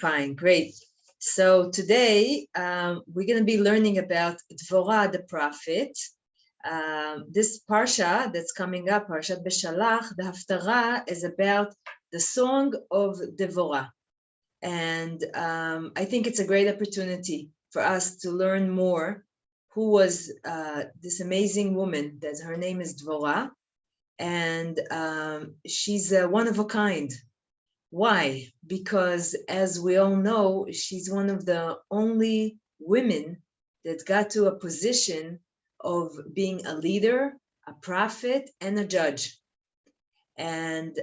Fine, great. So today we're going to be learning about Devorah, the prophet. This parsha that's coming up, Parshat Beshalach, the Haftarah is about the song of Devorah. And I think it's a great opportunity for us to learn more who was this amazing woman, that her name is Devorah, and she's one of a kind. Why? Because as we all know, she's one of the only women that got to a position of being a leader, a prophet, and a judge. And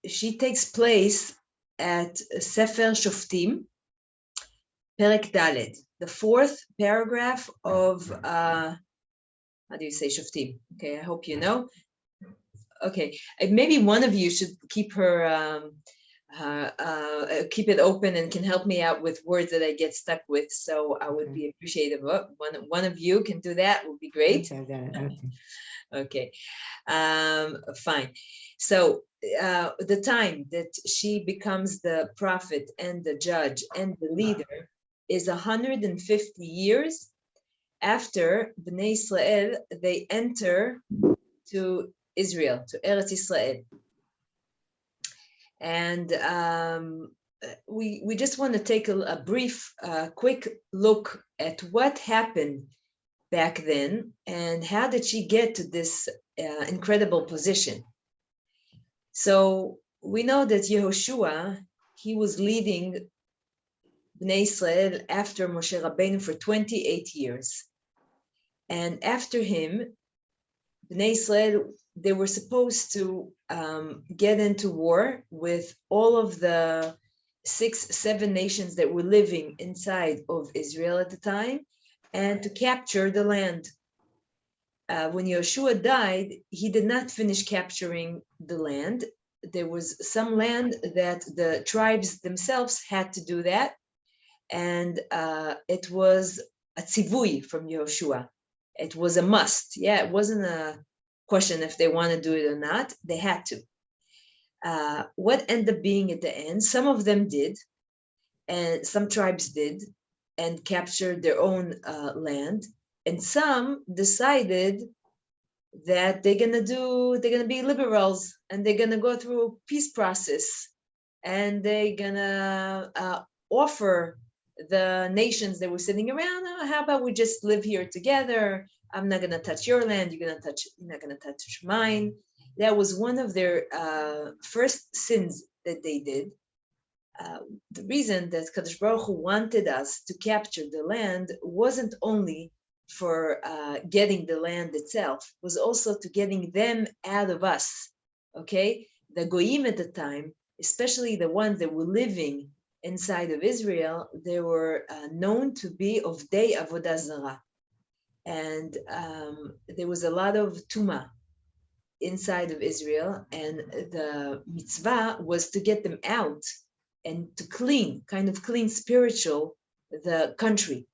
she takes place at Sefer Shoftim, Perek Daled, the fourth paragraph of, how do you say Shoftim? Okay, I hope you know. Okay, maybe one of you should keep her, keep it open and can help me out with words that I get stuck with. So I would be appreciative of one of you can do that. Would be great. Okay, fine. So the time that she becomes the prophet and the judge and the leader is 150 years after Bnei Israel, they enter to Israel, to Eretz Israel. And we just want to take a brief, quick look at what happened back then and how did she get to this incredible position. So we know that Yehoshua, he was leading Bnei Israel after Moshe Rabbeinu for 28 years. And after him, Bnei Israel, they were supposed to get into war with all of the 6-7 nations that were living inside of Israel at the time and to capture the land. When Yehoshua died, he did not finish capturing the land. There was some land that the tribes themselves had to do that. And it was a tzivui from Yehoshua. It was a must. Yeah, it wasn't a question if they want to do it or not. They had to. What ended up being at the end, some of them did, and some tribes did, and captured their own land. And some decided that they're gonna be liberals and they're gonna go through a peace process and they're gonna offer the nations that were sitting around, how about we just live here together? I'm not gonna touch your land, you're not gonna touch mine. That was one of their first sins that they did. The reason that Kadosh Baruch Hu wanted us to capture the land wasn't only for getting the land itself, was also to getting them out of us, okay? The Goyim at the time, especially the ones that were living inside of Israel, they were known to be of Day Avodah Zarah. And there was a lot of Tuma inside of Israel, and the mitzvah was to get them out and to clean spiritual, the country.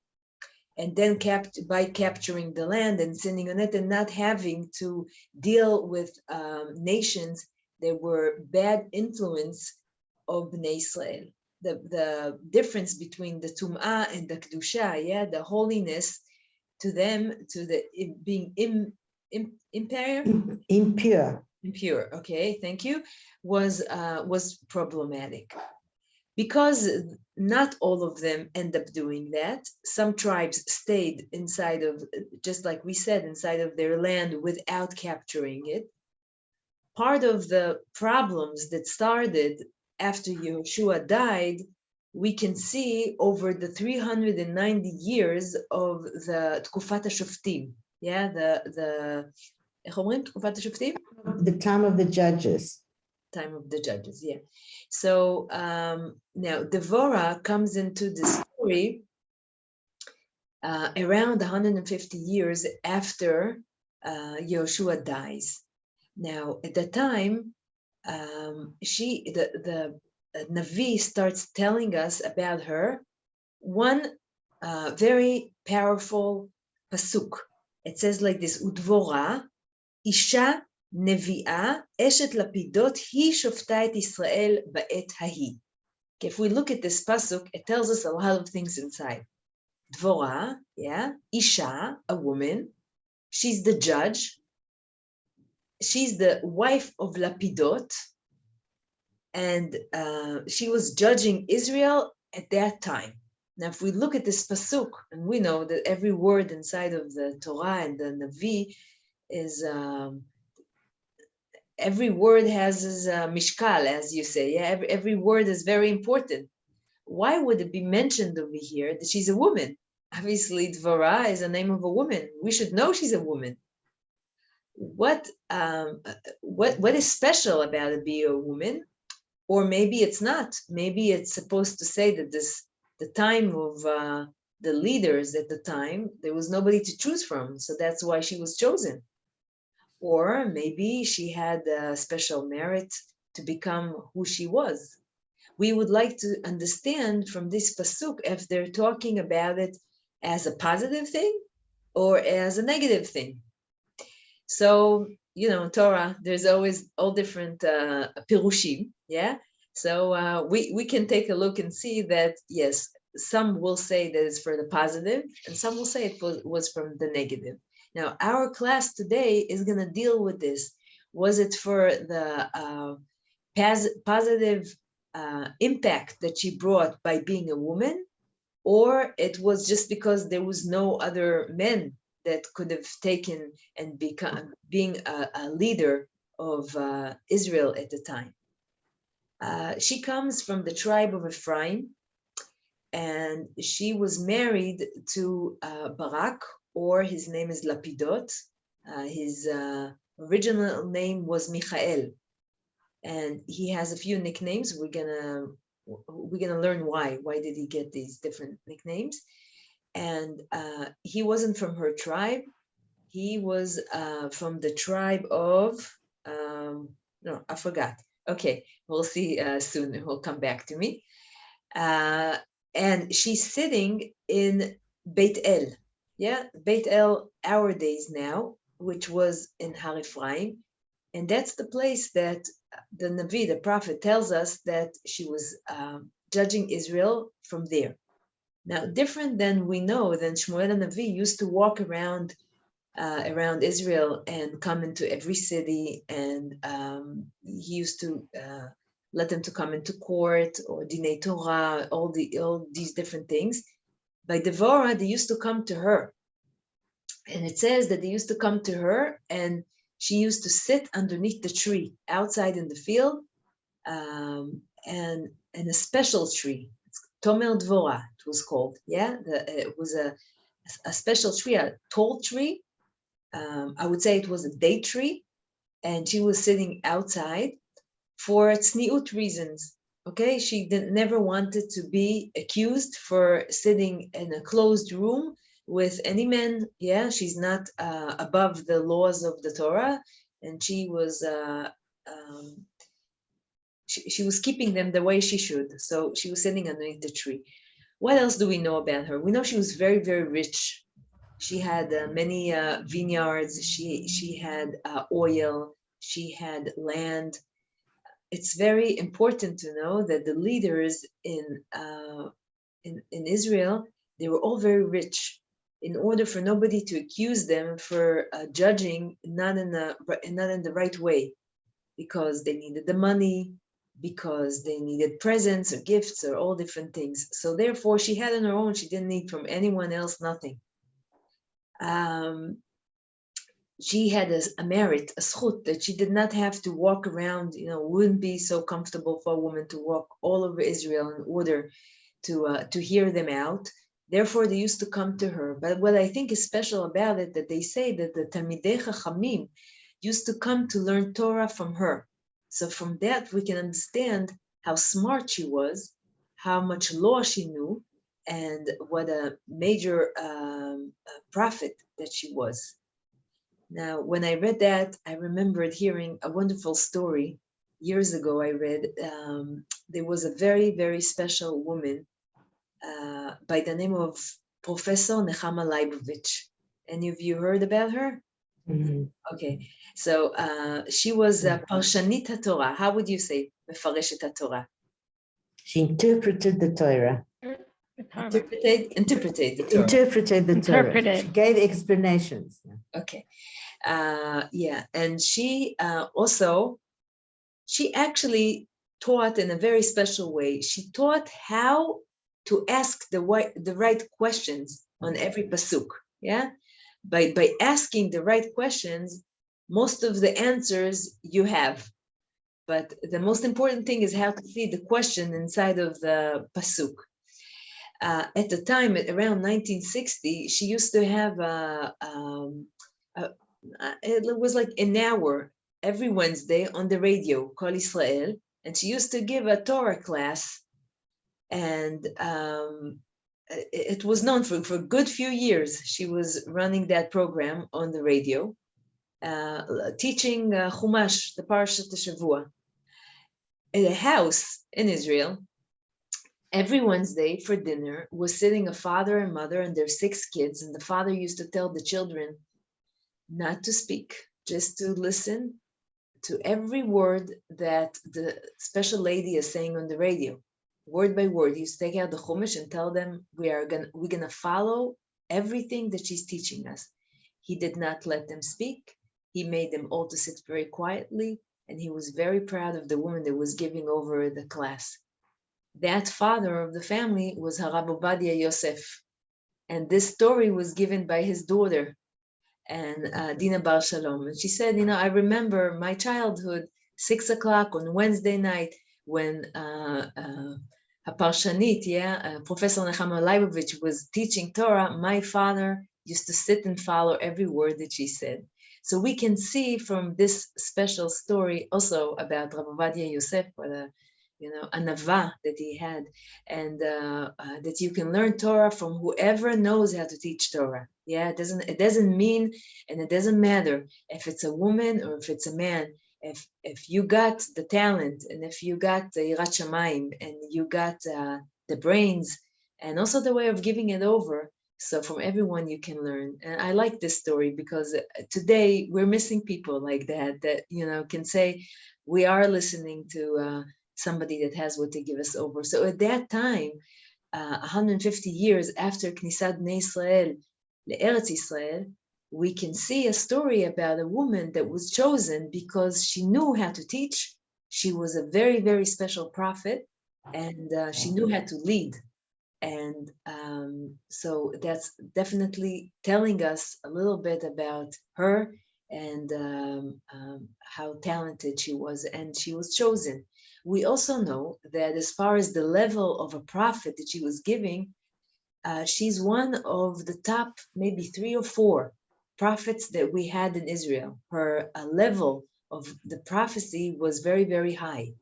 And then by capturing the land and sitting on it and not having to deal with nations that were bad influence of Bnei Israel. The difference between the Tum'ah and the Kedusha, yeah, the holiness to them, to the being impure, okay, thank you, was problematic. Because not all of them end up doing that. Some tribes stayed inside of, just like we said, inside of their land without capturing it. Part of the problems that started after Yehoshua died, we can see over the 390 years of the Tkufat HaShoftim. Yeah, the time of the judges. Time of the judges, yeah. So now Devorah comes into the story around 150 years after Yehoshua dies. Now, at the time, the Navi starts telling us about her one very powerful pasuk. It says like this: Udvorah, Isha נביאה, אשת לפידות, היא שופטה את ישראל בעת ההיא. If we look at this pasuk, it tells us a lot of things inside. Devorah, yeah, Isha, a woman. She's the judge. She's the wife of Lapidot, and she was judging Israel at that time. Now, if we look at this pasuk, and we know that every word inside of the Torah and the Navi is every word has his mishkal, as you say. Yeah, every word is very important. Why would it be mentioned over here that she's a woman? Obviously, Devorah is a name of a woman. We should know she's a woman. What is special about it being a woman? Or maybe it's not. Maybe it's supposed to say that the time of the leaders at the time, there was nobody to choose from, so that's why she was chosen. Or maybe she had a special merit to become who she was. We would like to understand from this pasuk if they're talking about it as a positive thing or as a negative thing. So, Torah, there's always all different pirushim, yeah? So we can take a look and see that, yes, some will say that it's for the positive, and some will say it was from the negative. Now, our class today is going to deal with this. Was it for the positive impact that she brought by being a woman, or it was just because there was no other men that could have taken and become being a leader of Israel at the time? She comes from the tribe of Ephraim, and she was married to Barak, or his name is Lapidot. His original name was Michael, and he has a few nicknames. We're gonna learn why. Why did he get these different nicknames? And he wasn't from her tribe. He was from the tribe of, no, I forgot. Okay, we'll see soon. It will come back to me. And she's sitting in Beit El. Yeah, Beit El, our days now, which was in Har Ephraim. And that's the place that the Navi, the prophet, tells us that she was judging Israel from there. Now, different than we know, than Shmuel Navi used to walk around Israel and come into every city, and he used to let them to come into court or Dinei Torah, all these different things. By Devorah, they used to come to her, and it says that they used to come to her, and she used to sit underneath the tree outside in the field, and a special tree, Tomer Devorah, it was called. Yeah, it was a special tree, a tall tree. I would say it was a date tree, and she was sitting outside for tzniut reasons. Okay, she never wanted to be accused for sitting in a closed room with any man. Yeah, she's not above the laws of the Torah, and she was she was keeping them the way she should. So she was sitting underneath the tree. What else do we know about her? We know she was very, very rich. She had many vineyards. She had oil. She had land. It's very important to know that the leaders in Israel, they were all very rich. In order for nobody to accuse them for judging not in the right way, because they needed the money, because they needed presents or gifts or all different things. So therefore, she had on her own. She didn't need from anyone else nothing. She had a merit, a schut, that she did not have to walk around, wouldn't be so comfortable for a woman to walk all over Israel in order to hear them out. Therefore, they used to come to her. But what I think is special about it, that they say that the Talmidei Chachamim used to come to learn Torah from her. So from that, we can understand how smart she was, how much law she knew, and what a major prophet that she was. Now, when I read that, I remembered hearing a wonderful story. Years ago, I read there was a very, very special woman by the name of Professor Nechama Leibovich. Any of you heard about her? Mhm. Okay, so she was Parshanit HaTorah. How would you say Mefareshet HaTorah? She interpreted the Torah. Interpreted the Torah. Interpreted the Torah. Interpreted. She gave explanations. Okay. Yeah, and she also, she actually taught in a very special way. She taught how to ask the right questions on every pasuk. Yeah, by asking the right questions, most of the answers you have. But the most important thing is how to see the question inside of the pasuk. At the time, around 1960, she used to have it was like an hour every Wednesday on the radio, Kol Israel, and she used to give a Torah class, and it was known for a good few years. She was running that program on the radio, teaching Chumash, the Parshat Shavua. In a house in Israel, every Wednesday for dinner was sitting a father and mother and their 6 kids, and the father used to tell the children not to speak, just to listen to every word that the special lady is saying on the radio, word by word. He used to take out the Chumash and tell them, we're gonna follow everything that she's teaching us. He did not let them speak. He made them all to sit very quietly, and he was very proud of the woman that was giving over the class. That father of the family was Harab Obadia Yosef, and this story was given by his daughter, and Dina Bar Shalom. And she said, I remember my childhood, 6 o'clock on Wednesday night, when Haparshanit, Professor Nechama Leibovich was teaching Torah, my father used to sit and follow every word that she said. So we can see from this special story also about Rav Ovadia Yosef, what a nava that he had, and that you can learn Torah from whoever knows how to teach Torah. Yeah, it doesn't mean, and it doesn't matter if it's a woman or if it's a man. If you got the talent, and if you got the Yirat Shamayim, and you got the brains, and also the way of giving it over, so from everyone you can learn. And I like this story because today we're missing people like that can say, we are listening to somebody that has what to give us over. So at that time, 150 years after Knisat Bnei Israel le'Eretz Israel, we can see a story about a woman that was chosen because she knew how to teach. She was a very, very special prophet, and she knew how to lead. And so that's definitely telling us a little bit about her and how talented she was, and she was chosen. We also know that as far as the level of a prophet that she was giving, she's one of the top maybe 3 or 4 prophets that we had in Israel. Her level of the prophecy was very, very high.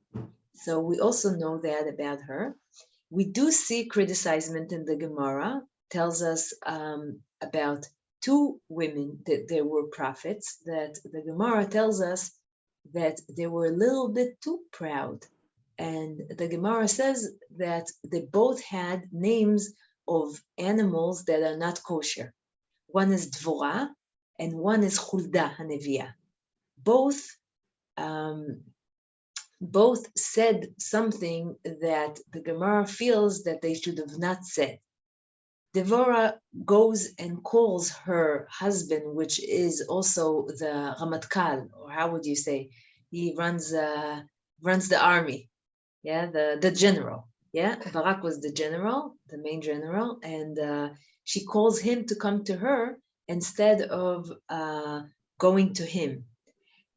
So we also know that about her. We do see criticizement in the Gemara, tells us about 2 women that there were prophets, that the Gemara tells us that they were a little bit too proud. And the Gemara says that they both had names of animals that are not kosher. One is Devorah, and one is Hulda Hanevia. Both said something that the Gemara feels that they should have not said. Devorah goes and calls her husband, which is also the Ramatkal, or how would you say? He runs the army, the general. Yeah, Barak was the general, the main general, and she calls him to come to her instead of going to him.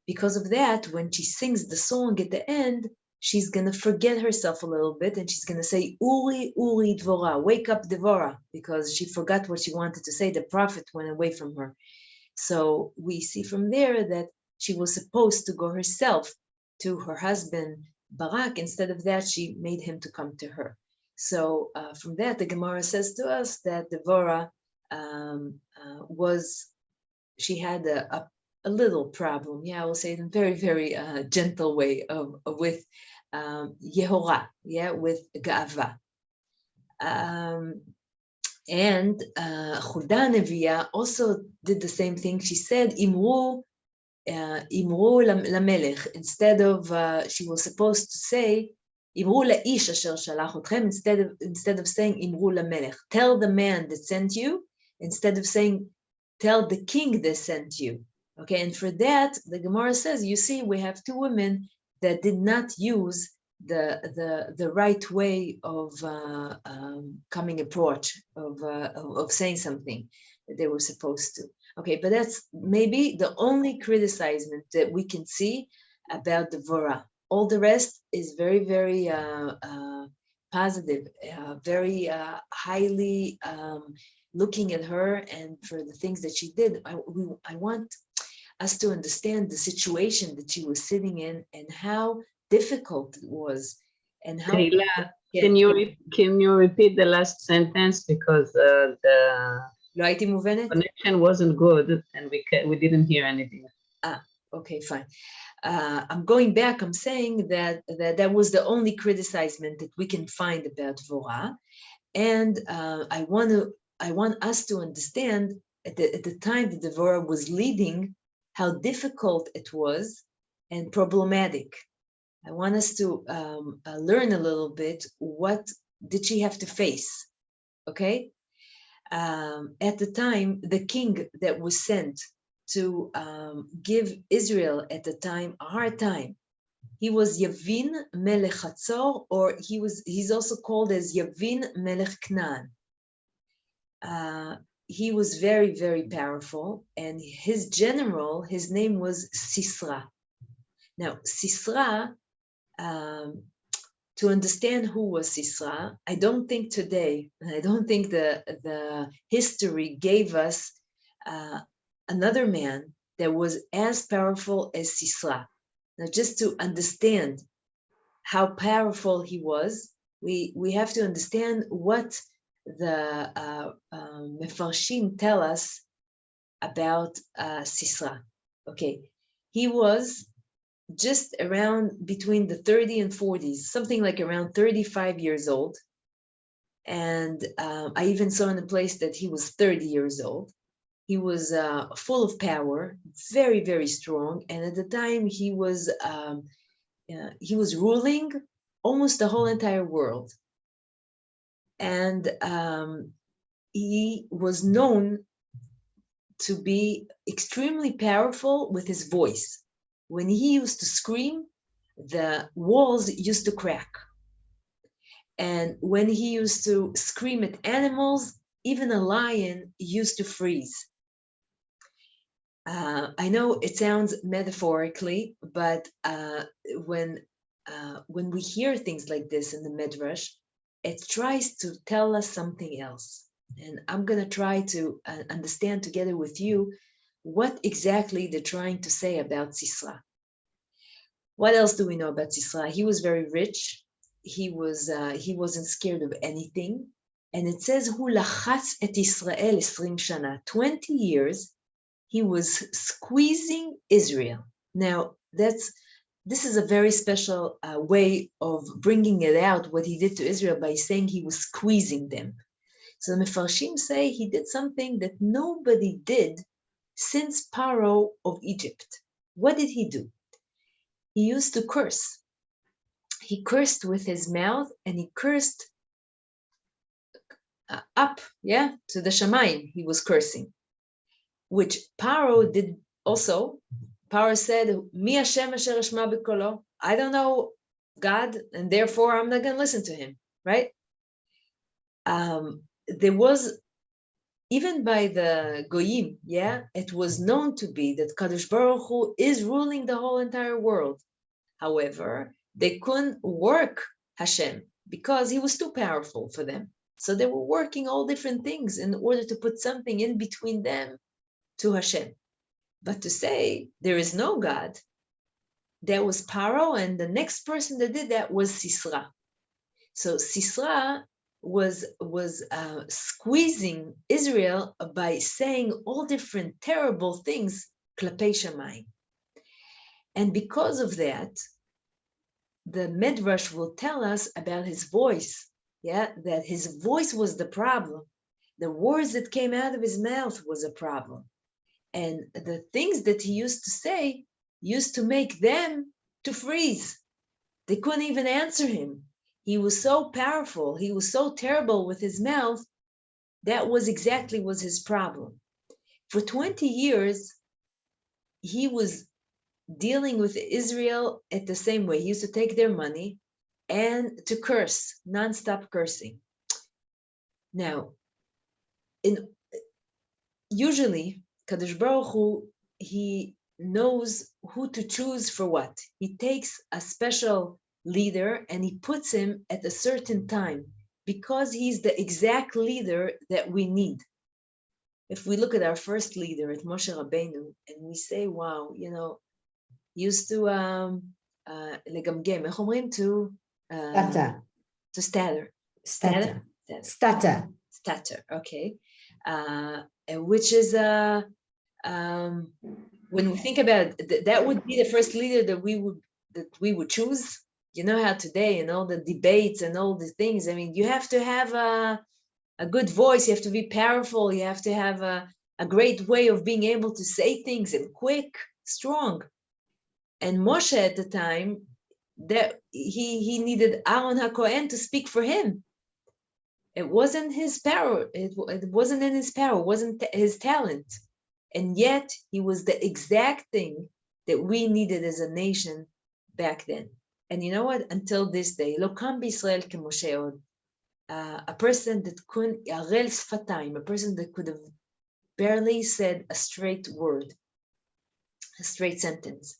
Because of that, when she sings the song at the end, she's going to forget herself a little bit, and she's going to say, Uri, Uri, Devorah, wake up, Devorah, because she forgot what she wanted to say. The prophet went away from her. So we see from there that she was supposed to go herself to her husband, Barak. Instead of that, she made him to come to her. So from that, the Gemara says to us that Devorah she had a little problem, I will say it in a very, very gentle way, with Yehorah, with Ga'ava. And Hulda Neviah also did the same thing. She said, Imru Lamelech. Instead of, she was supposed to say, אמרו לאיש אשר שלח אתכם, instead of saying אמרו למלך. Tell the man that sent you, instead of saying tell the king that sent you. Okay, and for that, the Gemara says, you see, we have two women that did not use the right way of coming approach, of saying something that they were supposed to. Okay, but that's maybe the only criticizement that we can see about Devorah. All the rest is very, very positive, very highly looking at her and for the things that she did. I want us to understand the situation that she was sitting in and how difficult it was, and how. Tehila, can you repeat the last sentence, because the לא הייתי מובנת? connection wasn't good and we didn't hear anything. Okay, fine. I'm going back. I'm saying that was the only criticizement that we can find about Devorah, and I want us to understand at the time that Devorah was leading, how difficult it was and problematic. I want us to learn a little bit, what did she have to face, okay? At the time, the king that was sent to give Israel at the time a hard time, he was Yavin Melech Hatzor, or he's also called as Yavin Melech Canaan. He was very, very powerful, and his general, his name was Sisra. Now, Sisra, to understand who was Sisra, I don't think today, and I don't think the history gave us another man that was as powerful as Sisra. Now, just to understand how powerful he was, we have to understand what the Mefarshim tell us about Sisra. Okay, he was just around between the 30 and 40s, something like around 35 years old. And I even saw in a place that he was 30 years old. He was full of power, very, very strong. And at the time he was ruling almost the whole entire world. And he was known to be extremely powerful with his voice. When he used to scream, the walls used to crack. And when he used to scream at animals, even a lion used to freeze. I know it sounds metaphorically, but when we hear things like this in the Midrash, it tries to tell us something else. And I'm going to try to understand together with you what exactly they're trying to say about Sisra. What else do we know about Sisra? He was very rich. He wasn't scared of anything. And it says, Hu lachatz et Israel 20 shana. 20 years, he was squeezing Israel. Now, this is a very special way of bringing it out, what he did to Israel, by saying he was squeezing them. So the Mefarshim say he did something that nobody did since Paro of Egypt. What did he do? He used to curse. He cursed with his mouth, and he cursed up, to the Shamayim. He was cursing, which Paro did also. Paro said, Mi Hashem asher eshma b'kolo. I don't know God, and therefore I'm not going to listen to him, right? There was, even by the Goyim, it was known to be that Kadosh Baruch Hu is ruling the whole entire world. However, they couldn't work Hashem because he was too powerful for them. So they were working all different things in order to put something in between them to Hashem. But to say there is no God, that was Paro, and the next person that did that was Sisra. So Sisra was squeezing Israel by saying all different terrible things klapei Shamayim. And because of that, the Midrash will tell us about his voice, that his voice was the problem. The words that came out of his mouth was a problem. And the things that he used to say used to make them to freeze. They couldn't even answer him. He was so powerful, he was so terrible with his mouth. That was exactly was his problem. For 20 years, he was dealing with Israel at the same way. He used to take their money and to curse, nonstop cursing. Now, usually, Kadosh Baruch Hu, he knows who to choose for what. He takes a special leader and he puts him at a certain time because he's the exact leader that we need. If we look at our first leader, at Moshe Rabbeinu, and we say, wow, he used to legamgem, איך אומרים? To stutter. Stutter, okay. Which is when we think about it, that would be the first leader that we would choose. You know how today and all the debates and all the things, I mean, you have to have a good voice, you have to be powerful, you have to have a great way of being able to say things and quick, strong. And Moshe at the time, that he needed Aaron HaKohen to speak for him. It wasn't his power. It wasn't in his power. It wasn't his talent. And yet he was the exact thing that we needed as a nation back then. And you know what? Until this day, lo kam b'Yisrael k'Moshe od. A person that couldn't, arel sfatayim, a person that could have barely said a straight word, a straight sentence.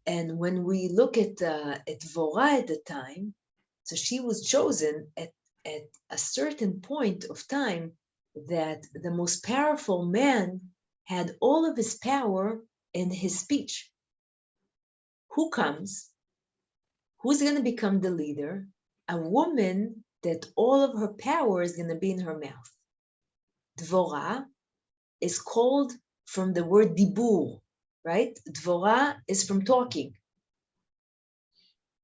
And when we look at Devorah at the time, so she was chosen at a certain point of time that the most powerful man had all of his power in his speech. Who comes? Who's going to become the leader? A woman that all of her power is going to be in her mouth. Devorah is called from the word dibur, right? Devorah is from talking.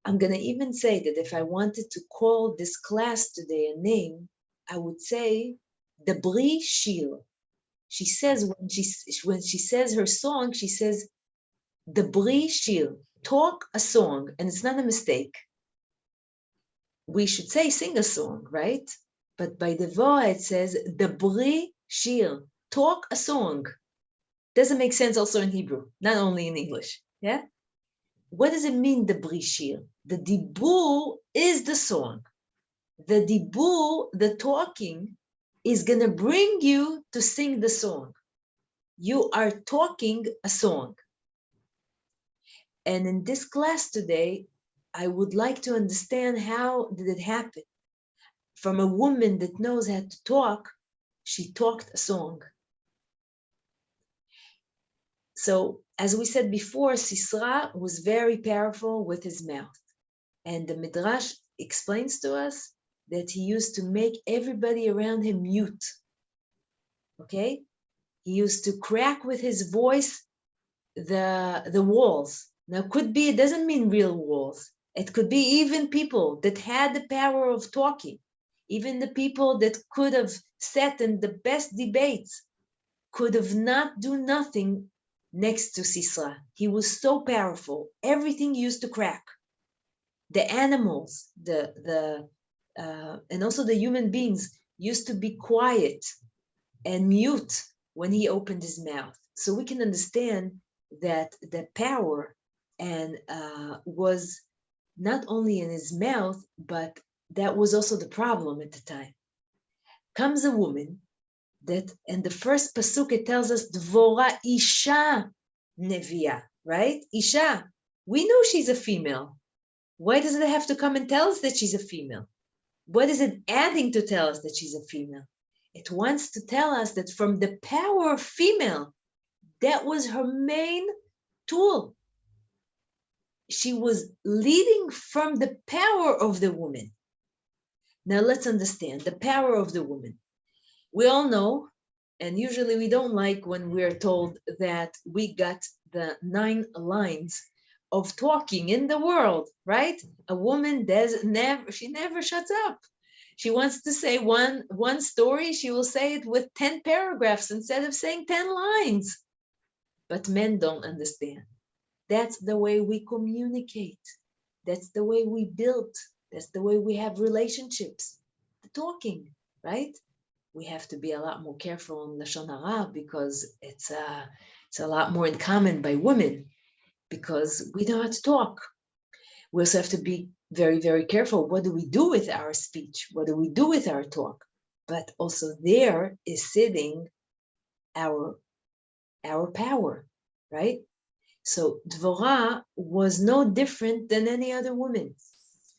I'm going to even say that if I wanted to call this class today a name, I would say Devorah Shir. She says when she says her song, she says Devorah Shir, talk a song, and it's not a mistake. We should say sing a song, right? But by Devorah it says Devorah Shir, talk a song. Doesn't make sense also in Hebrew, not only in English. Yeah. What does it mean, Devorah Shir? The dibur is the song. The dibur, the talking, is going to bring you to sing the song. You are talking a song. And in this class today, I would like to understand how did it happen. From a woman that knows how to talk, she talked a song. So, as we said before, Sisra was very powerful with his mouth. And the Midrash explains to us that he used to make everybody around him mute. Okay? He used to crack with his voice the walls. Now, could be, it doesn't mean real walls. It could be even people that had the power of talking. Even the people that could have sat in the best debates could have not do nothing next to Sisra. He was so powerful. Everything used to crack. The animals, and also the human beings used to be quiet and mute when he opened his mouth. So we can understand that the power and was not only in his mouth, but that was also the problem at the time. Comes a woman that, and the first pasuk it tells us, Devorah Isha Neviah, right? Isha. We know she's a female. Why does it have to come and tell us that she's a female? What is it adding to tell us that she's a female? It wants to tell us that from the power of female, that was her main tool. She was leading from the power of the woman. Now let's understand the power of the woman. We all know, and usually we don't like when we're told that we got the 9 lines of talking in the world, right? A woman she never shuts up. She wants to say one story, she will say it with 10 paragraphs instead of saying 10 lines. But men don't understand. That's the way we communicate. That's the way we built. That's the way we have relationships. The talking, right? We have to be a lot more careful on Lashon Hara because it's a lot more in common by women because we know how to talk. We also have to be very, very careful. What do we do with our speech? What do we do with our talk? But also there is sitting our power, right? So Devorah was no different than any other woman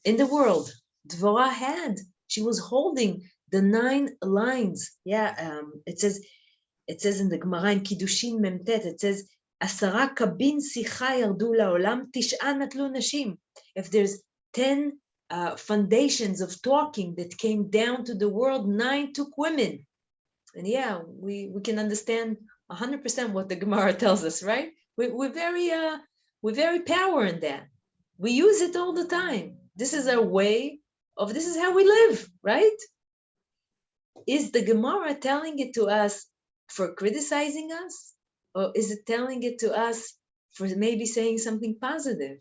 in the world. Devorah she was holding the 9 lines. Yeah, it says in the Gemara in Kiddushin Memtet, it says, Asara kabin sicha yardu laolam, tish'a natlu nashim. If there's 10 foundations of talking that came down to the world, 9 took women. And yeah, we can understand 100% what the Gemara tells us, right? We're very power in that. We use it all the time. This is our way of, this is how we live, right? Is the Gemara telling it to us for criticizing us? Or is it telling it to us for maybe saying something positive?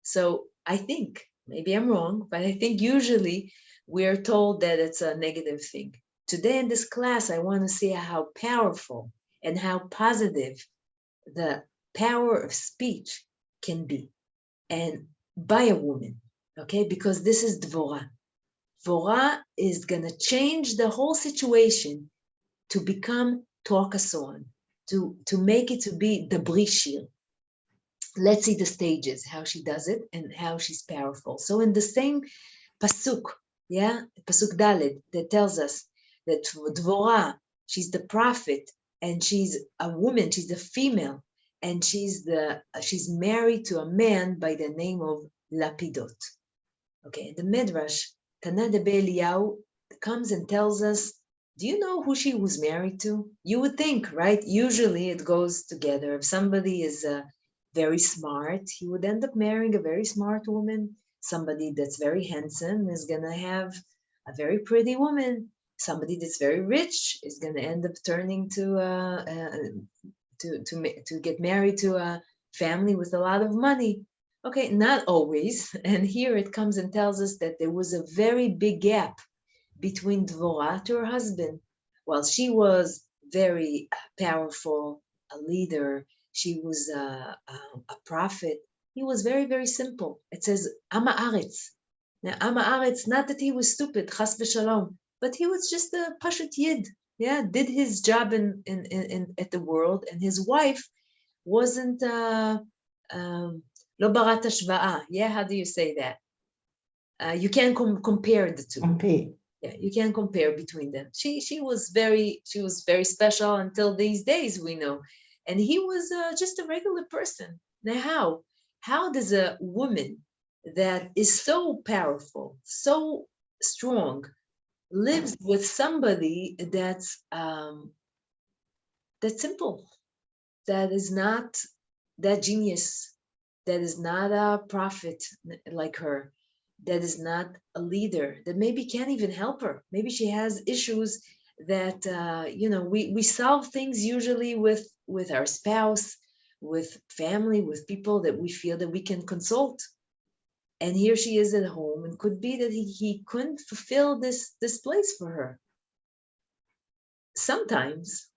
So I think, maybe I'm wrong, but I think usually we're told that it's a negative thing. Today in this class, I want to see how powerful and how positive the power of speech can be, and by a woman, okay? Because this is Devorah. Devorah is going to change the whole situation to become talk a song, to make it to be the brishir. Let's see the stages, how she does it and how she's powerful. So in the same pasuk, yeah, pasuk Dalet, that tells us that Devorah, she's the prophet, and she's a woman, she's a female, and she's married to a man by the name of Lapidot. Okay, the Midrash, Tana de Eliyahu, comes and tells us, do you know who she was married to? You would think, right? Usually it goes together. If somebody is very smart, he would end up marrying a very smart woman. Somebody that's very handsome is going to have a very pretty woman. Somebody that's very rich is going to end up turning to get married to a family with a lot of money. Okay, not always. And here it comes and tells us that there was a very big gap between Devorah to her husband. While she was very powerful, a leader, she was a prophet, he was very, very simple. It says, Ama Aretz. Now, Ama Aretz, not that he was stupid, chas v'shalom, but he was just a pashut yid. Yeah, did his job in at the world, and his wife wasn't lo barat hashva'a. Yeah, how do you say that? You can't compare the two. Compete. Yeah, you can't compare between them. She was very special until these days, we know, and he was just a regular person. Now, how does a woman that is so powerful, so strong, lives with somebody that's simple, that is not that genius, that is not a prophet like her, that is not a leader, that maybe can't even help her. Maybe she has issues that we solve things usually with our spouse, with family, with people that we feel that we can consult. And here she is at home, and could be that he couldn't fulfill this place for her. Sometimes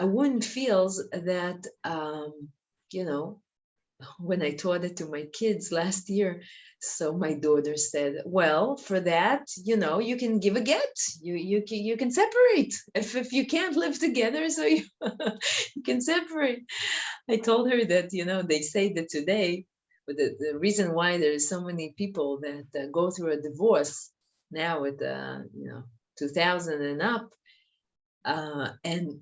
a woman feels that, when I taught it to my kids last year, so my daughter said, well, for that, you can give a get. You can separate. If you can't live together, so you can separate. I told her that, they say that today, but the reason why there's so many people that go through a divorce now with 2000 and up, and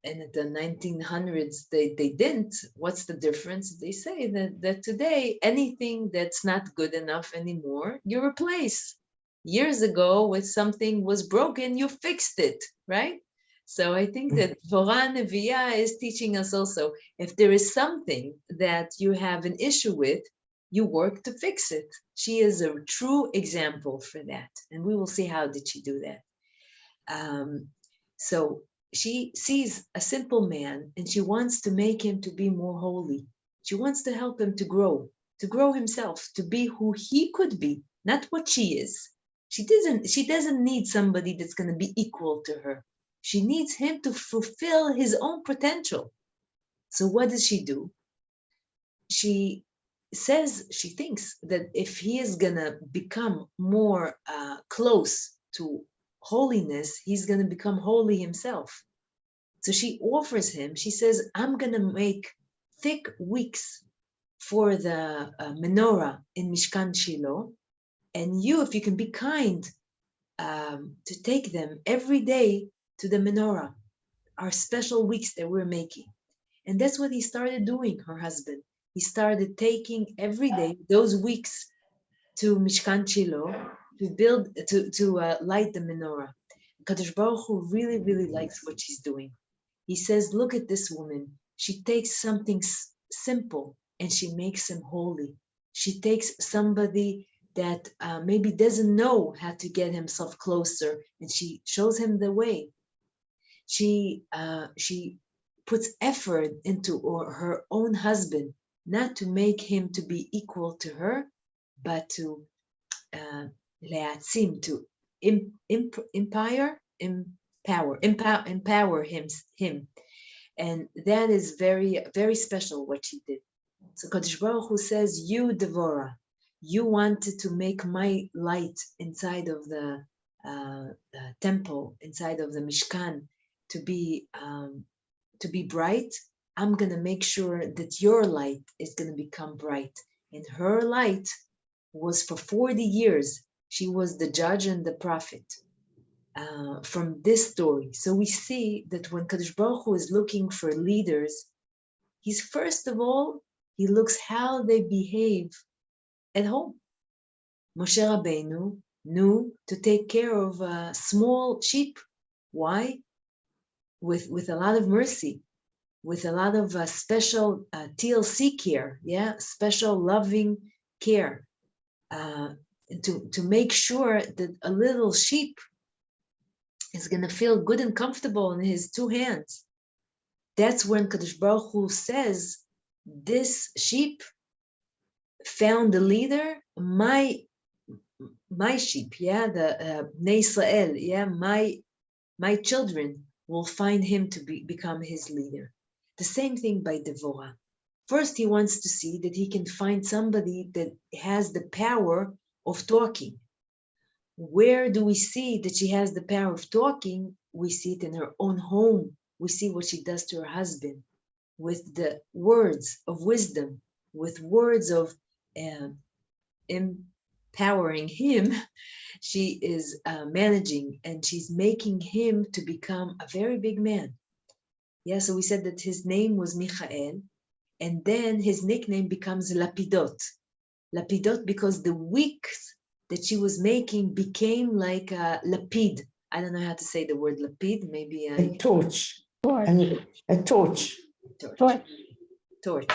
at the 1900s they didn't. What's the difference? They say that today anything that's not good enough anymore, you replace. Years ago, if something was broken, you fixed it, right? So I think that Devorah Neviah is teaching us also, if there is something that you have an issue with, you work to fix it. She is a true example for that. And we will see how did she do that. So she sees a simple man and she wants to make him to be more holy. She wants to help him to grow, to grow himself, to be who he could be, not what she is. She doesn't need somebody that's going to be equal to her. She needs him to fulfill his own potential. So what does she do? She thinks that if he is going to become more close to holiness, he's going to become holy himself. So she offers him, she says, I'm going to make thick wicks for the menorah in Mishkan Shiloh, and you, if you can be kind, to take them every day to the menorah, our special wicks that we're making. And that's what he started doing, her husband. He started taking every day those wicks to Mishkan Shiloh to light the menorah. Kadosh Baruch Hu really, really likes what she's doing. He says, look at this woman. She takes something simple and she makes him holy. She takes somebody that maybe doesn't know how to get himself closer, and she shows him the way. She puts effort into her own husband, not to make him to be equal to her, but to le'atzim, to empower him. And that is very, very special what she did. So Kadosh Baruch Hu says, you, Devorah, you wanted to make my light inside of the temple, inside of the Mishkan, to be bright. I'm going to make sure that your light is going to become bright. And her light was for 40 years. She was the judge and the prophet from this story. So we see that when Kadosh Baruch Hu is looking for leaders, he's first of all, he looks how they behave at home. Moshe Rabbeinu knew to take care of small sheep. Why? With a lot of mercy, with a lot of special TLC care, special loving care, to make sure that a little sheep is going to feel good and comfortable in his two hands. That's when Kadosh Baruch Hu says, this sheep found the leader, my sheep, the Bnei Israel, my children will find him to become his leader. The same thing by Devorah. First, he wants to see that he can find somebody that has the power of talking. Where do we see that she has the power of talking? We see it in her own home. We see what she does to her husband with the words of wisdom, with words of empowering him. She is managing, and she's making him to become a very big man. So we said that his name was Michael, and then his nickname becomes Lapidot. Lapidot because the wicks that she was making became like a lapid. I don't know how to say the word lapid. Maybe a torch. Torch. A torch. Torch.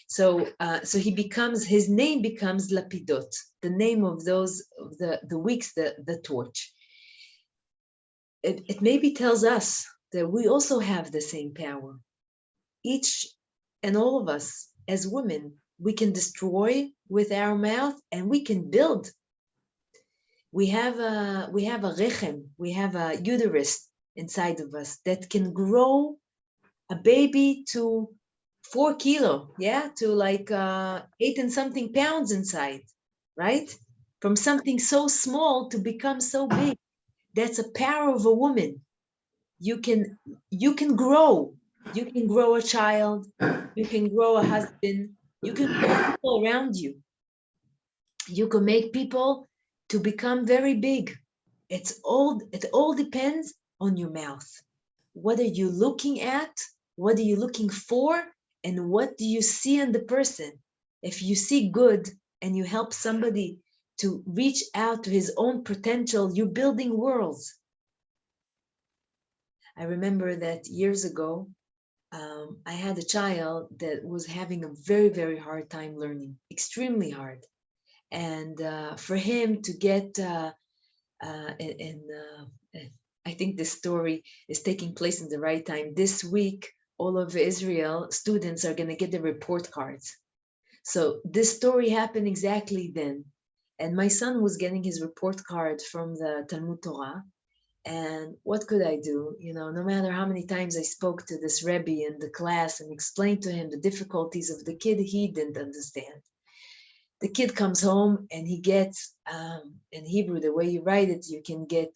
So his name becomes Lapidot, the name of those the wicks, the torch. It maybe tells us that we also have the same power. Each and all of us as women, we can destroy with our mouth and we can build. We have a rechem, we have a uterus inside of us that can grow a baby to 4 kilo, to like 8 and something pounds inside, right? From something so small to become so big. That's a power of a woman. You can grow. You can grow a child. You can grow a husband. You can grow people around you. You can make people to become very big. It all depends on your mouth. What are you looking at? What are you looking for? And what do you see in the person? If you see good and you help somebody to reach out to his own potential, you're building worlds. I remember that years ago, I had a child that was having a very, very hard time learning, extremely hard. And for him to get, I think this story is taking place in the right time. This week, all of Israel students are going to get their report cards. So this story happened exactly then. And my son was getting his report card from the Talmud Torah. And what could I do? You know, no matter how many times I spoke to this Rebbe in the class and explained to him the difficulties of the kid, he didn't understand. The kid comes home and he gets, in Hebrew, the way you write it, you can get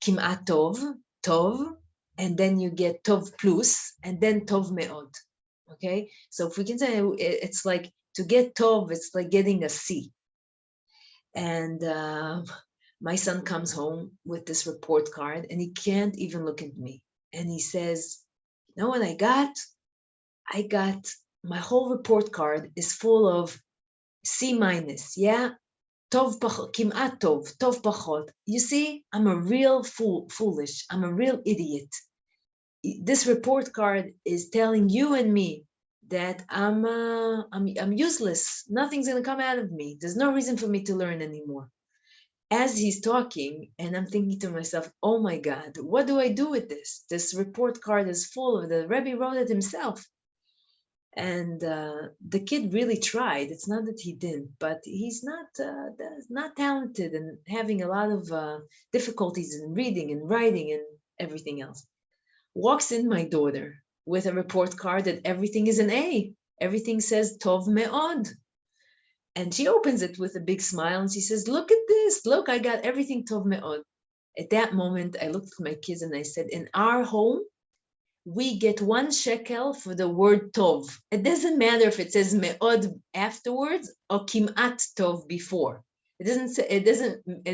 Kim'at Tov, and then you get Tov plus, and then Tov Me'od. Okay? So if we can say it's like to get Tov, it's like getting a C. And my son comes home with this report card and he can't even look at me. And he says, you know what I got? I got, my whole report card is full of C minus, yeah? Tov pachot, kim'at tov, tov pachot. You see, I'm a real foolish. I'm a real idiot. This report card is telling you and me that I'm useless. Nothing's gonna come out of me. There's no reason for me to learn anymore. As he's talking, and I'm thinking to myself, oh my God, what do I do with this? This report card is full of, the Rebbe wrote it himself. And the kid really tried. It's not that he didn't, but he's not talented and having a lot of difficulties in reading and writing and everything else. Walks in my daughter with a report card that everything is an A. Everything says Tov Me'od. And she opens it with a big smile and she says, look at this. Look, I got everything Tov Me'od. At that moment, I looked at my kids and I said, in our home, we get 1 shekel for the word Tov. It doesn't matter if it says Me'od afterwards or Kim'at Tov before. It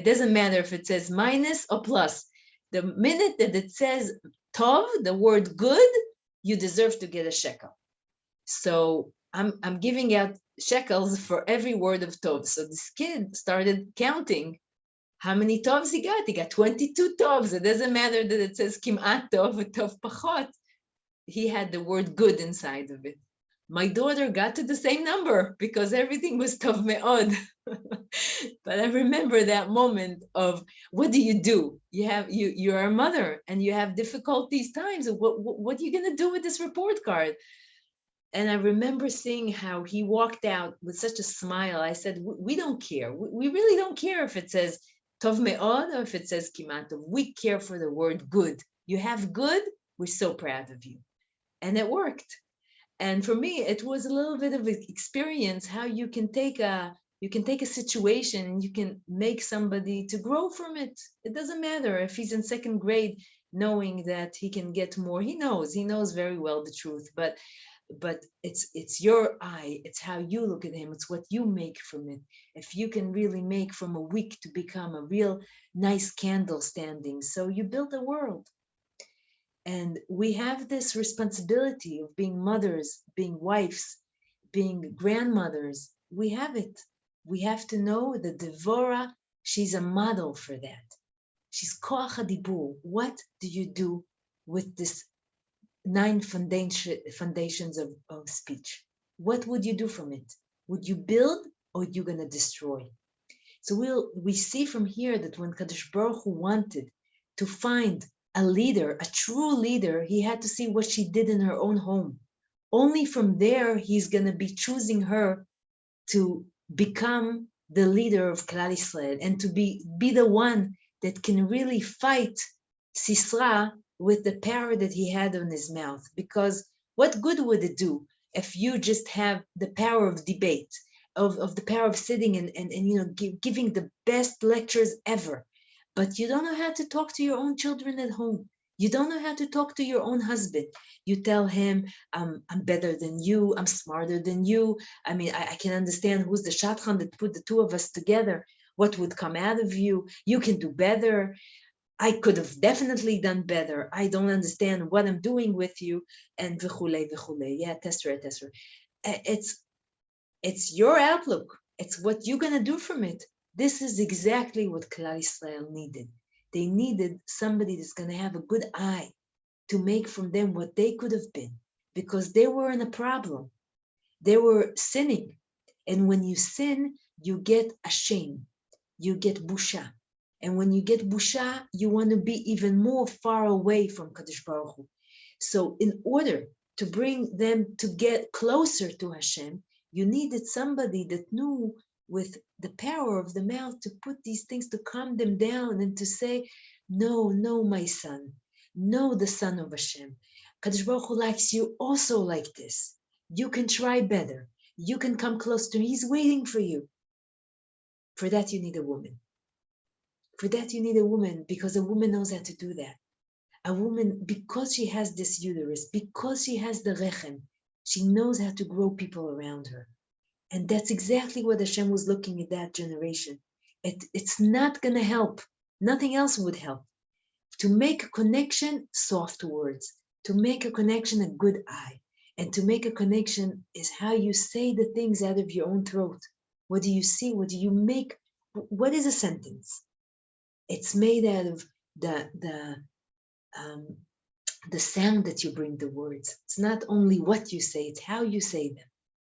doesn't matter if it says minus or plus. The minute that it says Tov, the word good, you deserve to get a shekel. So I'm giving out shekels for every word of Tov. So this kid started counting how many Tovs he got. He got 22 Tovs. It doesn't matter that it says Kim'at Tov or Tov Pachot. He had the word good inside of it. My daughter got to the same number because everything was Tov Me'od. But I remember that moment of, what do? You're a mother and you have difficulties times. What are you going to do with this report card? And I remember seeing how he walked out with such a smile. I said, we don't care. We really don't care if it says Tov Me'od or if it says Kimat Tov. We care for the word good. You have good, we're so proud of you. And it worked. And for me, it was a little bit of an experience how you can take a situation and you can make somebody to grow from it. It doesn't matter if he's in 2nd grade, knowing that he can get more. He knows very well the truth, but it's your eye, it's how you look at him, it's what you make from it. If you can really make from a wick to become a real nice candle standing, so you build a world. And we have this responsibility of being mothers, being wives, being grandmothers. We have it. We have to know that Devorah, she's a model for that. She's koach hadibur. What do you do with this 9 foundations of speech? What would you do from it? Would you build or are you going to destroy? So we see from here that when Kadosh Baruch Hu wanted to find a leader, a true leader, he had to see what she did in her own home. Only from there, he's going to be choosing her to become the leader of Klal Yisrael and to be the one that can really fight Sisra with the power that he had on his mouth. Because what good would it do if you just have the power of debate, of the power of sitting and giving the best lectures ever, but you don't know how to talk to your own children at home. You don't know how to talk to your own husband. You tell him, I'm better than you, I'm smarter than you. I mean, I can understand who's the shadchan that put the two of us together. What would come out of you? You can do better. I could have definitely done better. I don't understand what I'm doing with you. And v'chulei, v'chulei. Yeah, tesra. It's your outlook. It's what you're going to do from it. This is exactly what Klal Yisrael needed. They needed somebody that's going to have a good eye to make from them what they could have been, because they were in a problem. They were sinning. And when you sin, you get ashamed. You get busha. And when you get busha, you want to be even more far away from Kadosh Baruch Hu. So in order to bring them to get closer to Hashem, you needed somebody that knew with the power of the mouth to put these things, to calm them down and to say, no, no, my son, no, the son of Hashem. Kadosh Baruch Hu likes you also like this. You can try better. You can come close to him. He's waiting for you. For that, you need a woman. For that, you need a woman, because a woman knows how to do that. A woman, because she has this uterus, because she has the rechem, she knows how to grow people around her. And that's exactly what Hashem was looking at that generation. It's not going to help. Nothing else would help. To make a connection, soft words. To make a connection, a good eye. And to make a connection is how you say the things out of your own throat. What do you see? What do you make? What is a sentence? It's made out of the sound that you bring the words. It's not only what you say, it's how you say them.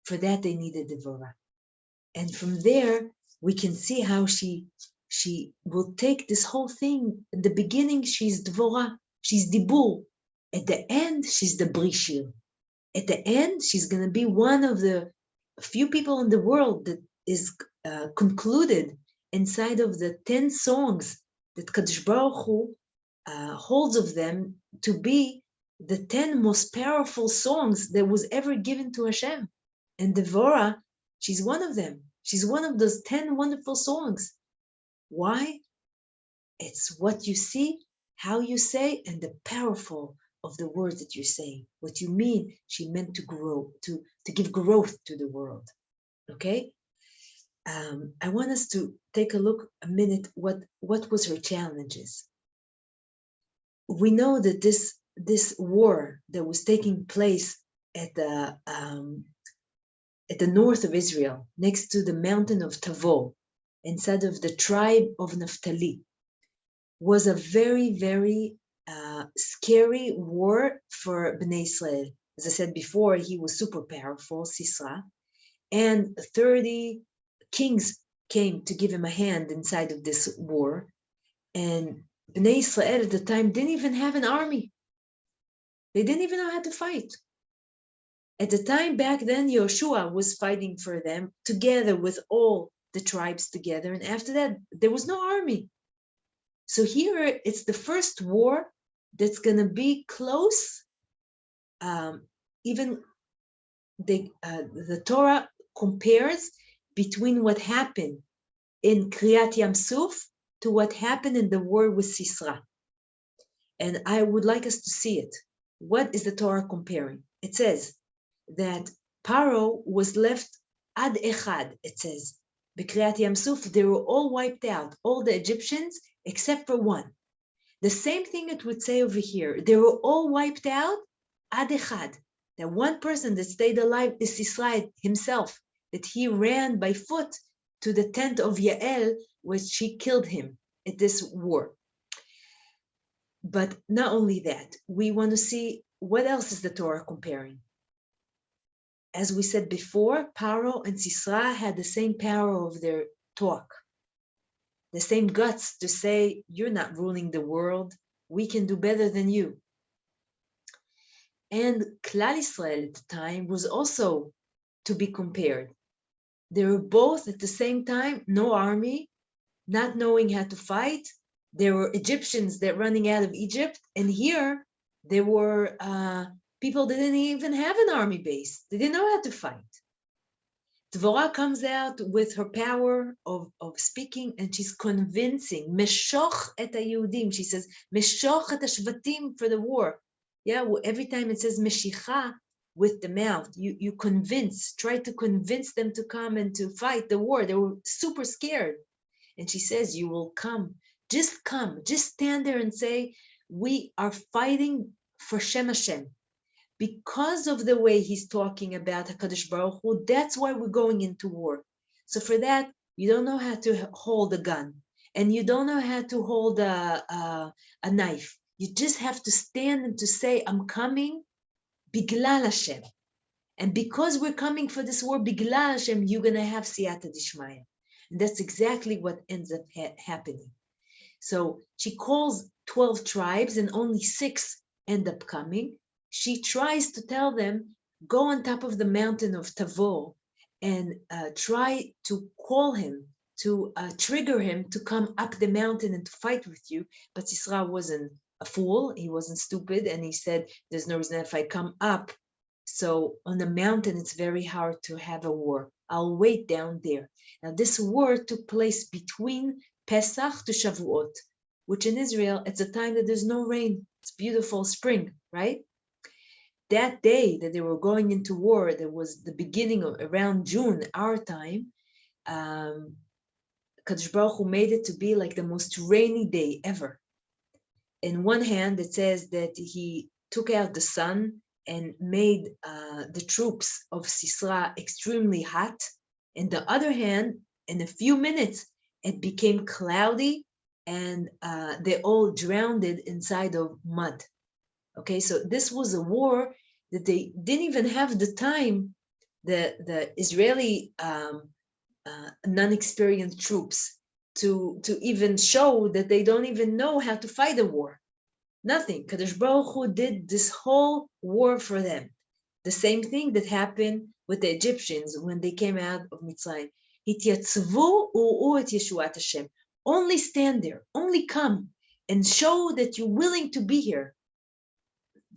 For that, they needed Devorah. And from there, we can see how she will take this whole thing. In the beginning, she's Devorah, she's Dibur. At the end, she's the Brishir. At the end, she's going to be one of the few people in the world that is concluded inside of the 10 songs that Kadosh Baruch Hu holds of them to be the 10 most powerful songs that was ever given to Hashem. And Devorah, she's one of them. She's one of those 10 wonderful songs. Why? It's what you see, how you say, and the powerful of the words that you're saying. What you mean, she meant to grow, to give growth to the world. Okay? I want us to take a look a minute what was her challenges. We know that this war that was taking place at the north of Israel, next to the mountain of Tavor, inside of the tribe of Naphtali, was a very, very scary war for Bnei Israel. As I said before, he was super powerful, Sisra, and 30 kings came to give him a hand inside of this war. And Bnei Israel at the time didn't even have an army. They didn't even know how to fight. At the time back then, Yoshua was fighting for them together with all the tribes together. And after that, there was no army. So here, it's the first war that's going to be close. Even the Torah compares between what happened in Kriyat Yam Suf to what happened in the war with Sisra. And I would like us to see it. What is the Torah comparing? It says that Paro was left ad echad, it says. B'Kriyat Yam Suf, they were all wiped out, all the Egyptians, except for one. The same thing it would say over here. They were all wiped out, ad echad. That one person that stayed alive is Israel himself, that he ran by foot to the tent of Yael, where she killed him at this war. But not only that, we want to see what else is the Torah comparing. As we said before, Paro and Sisra had the same power of their talk, the same guts to say, you're not ruling the world, we can do better than you. And Klal Israel at the time was also to be compared. They were both at the same time, no army, not knowing how to fight. There were Egyptians that running out of Egypt, and here there were people that didn't even have an army base. They didn't know how to fight. Devorah comes out with her power of speaking, and she's convincing. Meshoch et HaYehudim. She says, Meshoch et HaShvatim for the war. Yeah, every time it says Meshicha with the mouth, you convince, try to convince them to come and to fight the war. They were super scared. And she says, you will come, just stand there and say, we are fighting for Shem Hashem. Because of the way he's talking about HaKadosh Baruch Hu, that's why we're going into war. So for that, you don't know how to hold a gun, and you don't know how to hold a knife. You just have to stand and to say, I'm coming, Biglal Hashem. And because we're coming for this war, Biglal Hashem, you're going to have Siyata Dishmaya. And that's exactly what ends up happening. So she calls 12 tribes, and only 6 end up coming. she tries to tell them, go on top of the mountain of Tavor and try to call him, to trigger him to come up the mountain and to fight with you. But Sisera wasn't a fool, he wasn't stupid, and he said, there's no reason if I come up. So on the mountain, it's very hard to have a war. I'll wait down there. Now this war took place between Pesach to Shavuot, which in Israel, it's a time that there's no rain. It's beautiful spring, right? That day that they were going into war, that was the beginning of around June, our time, Kadosh Baruch Hu made it to be like the most rainy day ever. In one hand, it says that he took out the sun and made the troops of Sisera extremely hot. In the other hand, in a few minutes, it became cloudy and they all drowned inside of mud. Okay, so this was a war that they didn't even have the time, the Israeli non-experienced troops to even show that they don't even know how to fight a war. Nothing. Kadosh Baruch Hu did this whole war for them. The same thing that happened with the Egyptians when they came out of Mitzrayim. Hityatzvu u'u et Yeshuat Hashem. Only stand there, only come and show that you're willing to be here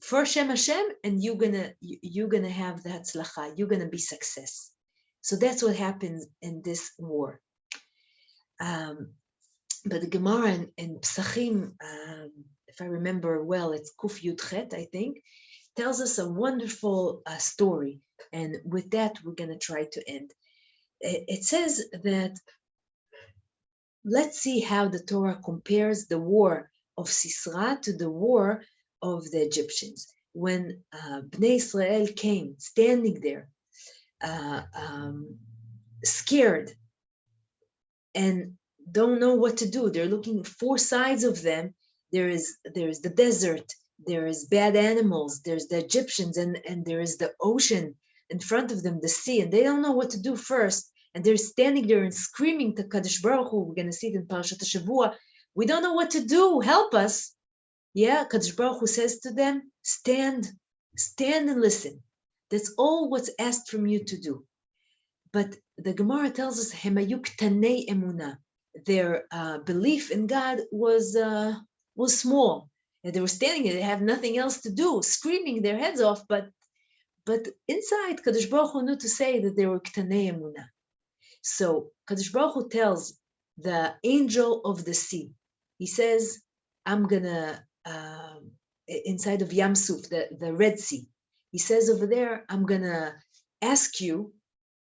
for Shem Hashem, and you're gonna have the hatzlacha, you're gonna be success. So that's what happens in this war. But the Gemara in Psachim, if I remember well, it's Kuf Yud Chet, I think, tells us a wonderful story. And with that, we're gonna try to end. It says that, let's see how the Torah compares the war of Sisera to the war of the Egyptians. When Bnei Israel came, standing there, scared and don't know what to do. They're looking four sides of them. There's the desert, there is bad animals, there's the Egyptians, and there is the ocean in front of them, the sea, and they don't know what to do first. And they're standing there and screaming to Kadosh Baruch Hu. We're going to see it in Parashat Shavua. We don't know what to do. Help us. Yeah, Kadosh Baruch Hu says to them, stand and listen. That's all what's asked from you to do. But the Gemara tells us, Hemayuk Tanei Emunah. Their belief in God was small. And they were standing there, they have nothing else to do, screaming their heads off, but inside, Kadosh Baruch Hu knew to say that they were Ktanei Emunah. So Kadosh Baruch Hu tells the angel of the sea, he says, I'm gonna, inside of Yam Suf, the Red Sea, he says over there, I'm gonna ask you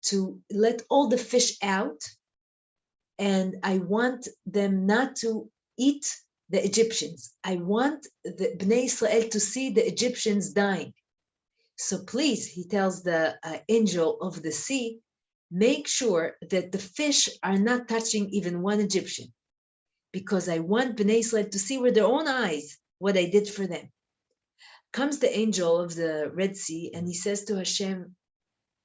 to let all the fish out, and I want them not to eat the Egyptians. I want the Bnei Israel to see the Egyptians dying. So please, he tells the angel of the sea, make sure that the fish are not touching even one Egyptian, because I want Bnei Israel to see with their own eyes what I did for them. Comes the angel of the Red Sea and he says to Hashem,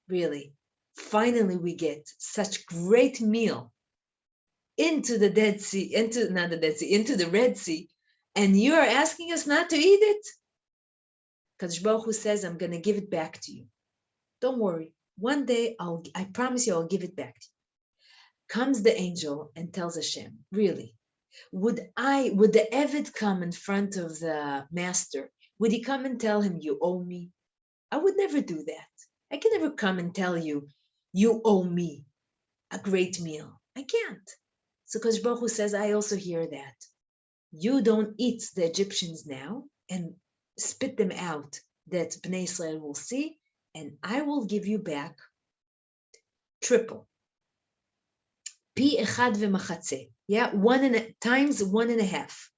really, finally we get such great meal into the Dead Sea, into the Red Sea, and you are asking us not to eat it? Kadosh Baruch Hu says, I'm going to give it back to you. Don't worry. One day, I promise you, I'll give it back to you. Comes the angel and tells Hashem, really, would the Eved come in front of the master? Would he come and tell him, you owe me? I would never do that. I can never come and tell you, you owe me a great meal. I can't. So Kadosh Baruch Hu says, I also hear that. You don't eat the Egyptians now and spit them out, that Bnei Israel will see, and I will give you back triple. Pi echad v'machatze. Yeah, times 1.5.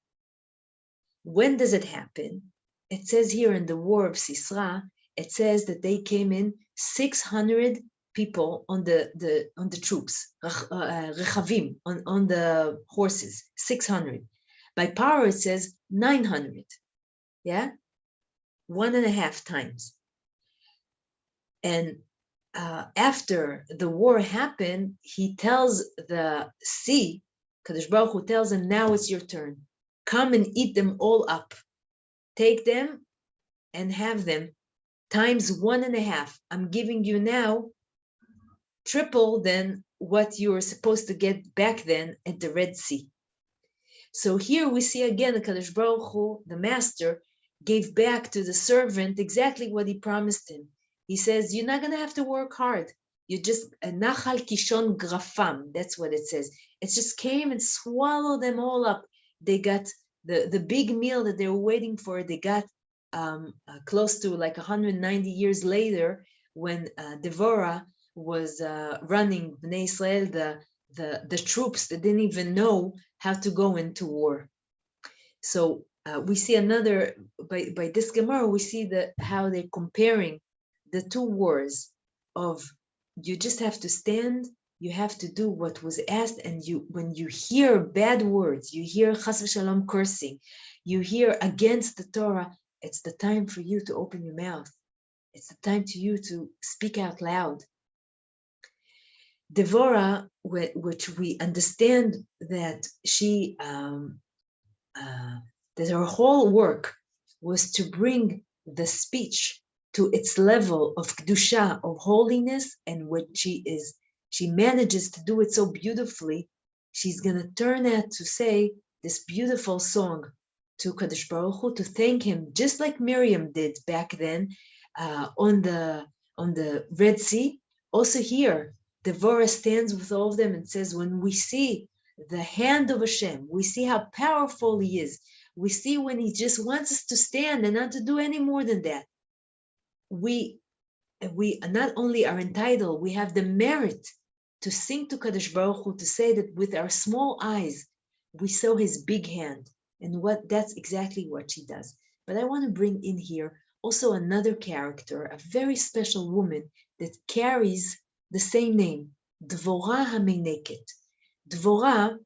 When does it happen? It says here in the war of Sisera, it says that they came in 600 people on the troops, rechavim, on the horses, 600. By power, it says 900. Yeah, 1.5 times. And after the war happened, he tells the sea, Kadosh Baruch Hu tells him, now it's your turn. Come and eat them all up. Take them and have them times 1.5. I'm giving you now triple than what you were supposed to get back then at the Red Sea. So here we see again the Kadosh Baruch Hu, the master, gave back to the servant exactly what he promised him. He says, you're not going to have to work hard. You just, Nachal Kishon Grafam, that's what it says. It just came and swallowed them all up. They got the big meal that they were waiting for. They got close to like 190 years later when Devorah was running Bnei Israel, the troops that didn't even know how to go into war. So we see another, by this Gemara, we see how they're comparing the two wars of you just have to stand, you have to do what was asked, and when you hear bad words, you hear chas v'shalom cursing, you hear against the Torah, it's the time for you to open your mouth. It's the time to you to speak out loud. Devorah, which we understand that she, that her whole work was to bring the speech to its level of kedusha, of holiness, and when she manages to do it so beautifully, she's going to turn out to say this beautiful song to Kadosh Baruch Hu, to thank him, just like Miriam did back then on the Red Sea. Also here, Devorah stands with all of them and says, when we see the hand of Hashem, we see how powerful he is, we see when he just wants us to stand and not to do any more than that. We not only are entitled, we have the merit to sing to Kadosh Baruch Hu, to say that with our small eyes, we saw his big hand, and that's exactly what she does. But I want to bring in here also another character, a very special woman that carries the same name, Devorah HaMeineket. Devorah,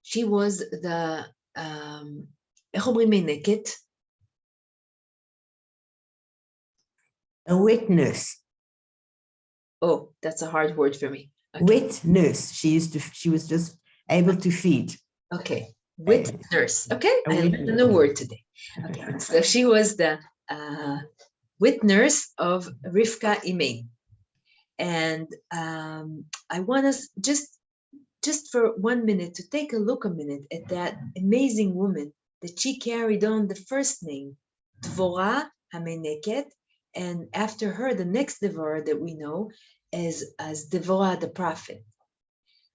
she was the, איך אומרים מeineket? A witness. Oh, that's a hard word for me. Okay. Witness. She was just able to feed. Okay. Witness. Okay. I learned a new word today. Okay. So she was the witness of Rivka Imein. And I want us just for 1 minute to take a look at that amazing woman that she carried on the first name, Devorah HaMeineket, and after her, the next Devorah that we know as Devorah the prophet.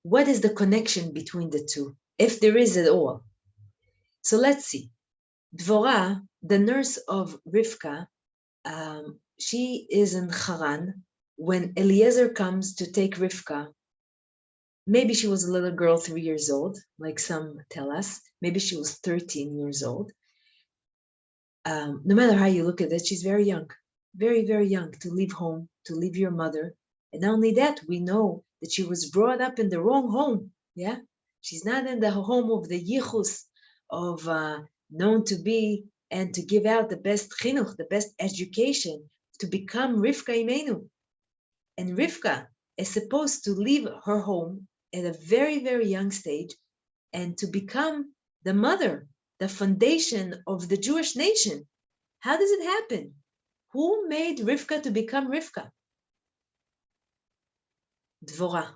What is the connection between the two, if there is at all? So let's see. Devorah, the nurse of Rivka, she is in Haran when Eliezer comes to take Rivka. Maybe she was a little girl, 3 years old, like some tell us. Maybe she was 13 years old. No matter how you look at it, she's very young, very, very young to leave home, to leave your mother. And not only that, we know that she was brought up in the wrong home. Yeah, she's not in the home of the yichus, of known to be and to give out the best chinuch, the best education, to become Rivka Imenu. And Rivka is supposed to leave her home at a very, very young stage and to become the mother, the foundation of the Jewish nation. How does it happen? Who made Rivka to become Rivka? Devorah.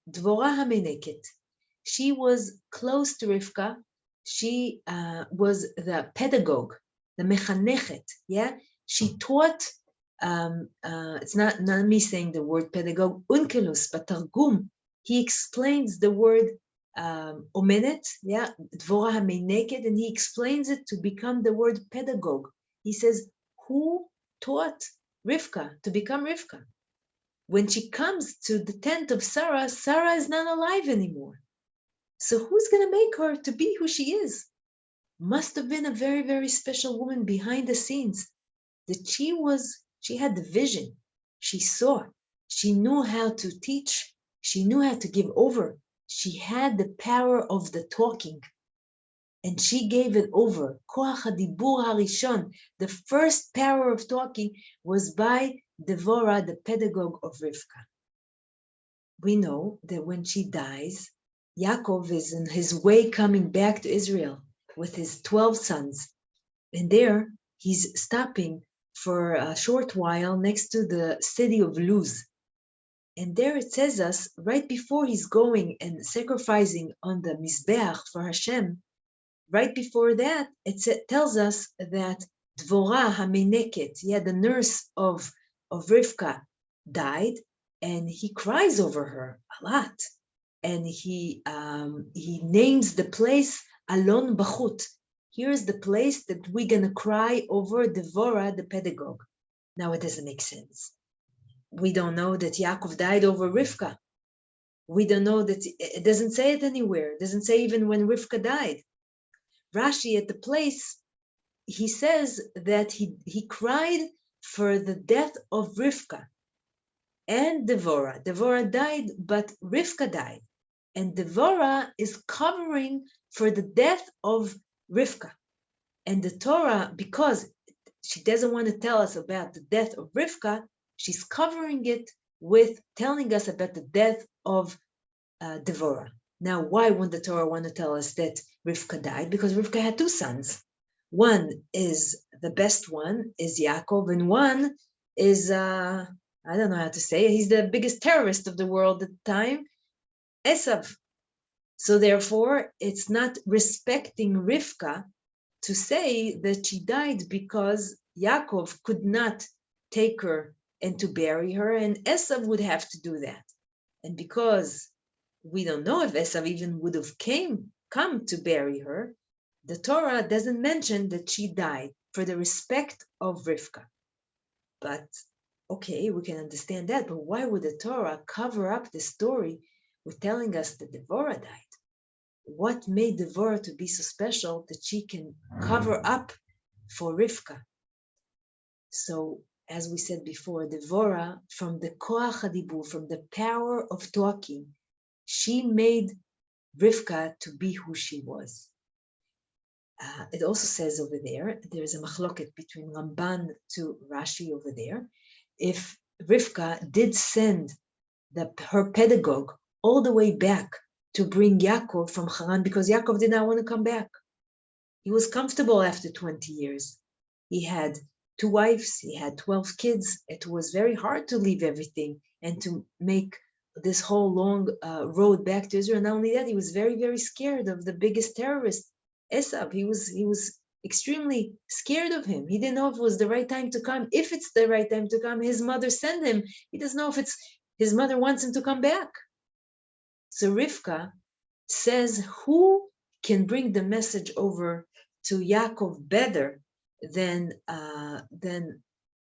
Devorah HaMeineket. She was close to Rivka. She was the pedagogue, the mechanechet. Yeah, she taught. It's not me saying the word pedagogue. Unkelus, but Targum. He explains the word omenet. Yeah, Devorah HaMeineket, and he explains it to become the word pedagogue. He says, who taught Rivka to become Rivka? When she comes to the tent of Sarah, Sarah is not alive anymore. So who's going to make her to be who she is? Must have been a very, very special woman behind the scenes. That she had the vision. She saw. She knew how to teach. She knew how to give over. She had the power of the talking. And she gave it over. Koach hadibur harishon. The first power of talking was by Devorah, the pedagogue of Rivka. We know that when she dies, Yaakov is in his way coming back to Israel with his 12 sons. And there, he's stopping for a short while next to the city of Luz. And there it says us, right before he's going and sacrificing on the Mizbeach for Hashem, right before that, it tells us that Devorah HaMeneket, the nurse of Rivka, died, and he cries over her a lot. And he names the place Alon Bachut. Here's the place that we're going to cry over Devorah, the pedagogue. Now it doesn't make sense. We don't know that Yaakov died over Rivka. We don't know that, it doesn't say it anywhere. It doesn't say even when Rivka died. Rashi at the place, he says that he cried for the death of Rivka and Devorah. Devorah died, but Rivka died. And Devorah is covering for the death of Rivka. And the Torah, because she doesn't want to tell us about the death of Rivka, she's covering it with telling us about the death of Devorah. Now, why would the Torah want to tell us that Rivka died? Because Rivka had two sons. One is, the best one is Yaakov, and one is, I don't know how to say it, he's the biggest terrorist of the world at the time, Esav. So therefore, it's not respecting Rivka to say that she died because Yaakov could not take her and to bury her, and Esav would have to do that. And because we don't know if Esav even would have come to bury her, the Torah doesn't mention that she died for the respect of Rivka. But okay, we can understand that, but why would the Torah cover up the story with telling us that Devorah died? What made Devorah to be so special that she can cover up for Rivka? So, as we said before, Devorah, from the koach hadibur, from the power of talking, she made Rivka to be who she was. It also says over there is a machloket between Ramban to Rashi over there. If Rivka did send her pedagogue all the way back to bring Yaakov from Haran, because Yaakov did not want to come back. He was comfortable after 20 years. He had 2 wives, he had 12 kids. It was very hard to leave everything and to make this whole long road back to Israel. Not only that, he was very, very scared of the biggest terrorist, Esav. He was extremely scared of him. He didn't know if it was the right time to come. If it's the right time to come, his mother sent him. He doesn't know if his mother wants him to come back. So Rivka says, who can bring the message over to Yaakov better than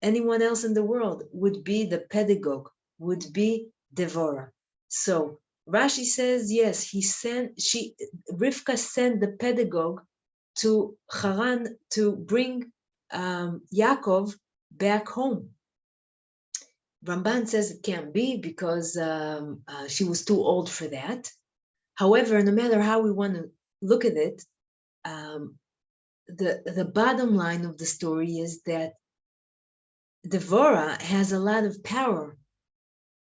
anyone else in the world? Would be the pedagogue, would be Devorah. So Rashi says, yes, Rivka sent the pedagogue to Haran to bring Yaakov back home. Ramban says it can't be because she was too old for that. However, no matter how we want to look at it, the bottom line of the story is that Devorah has a lot of power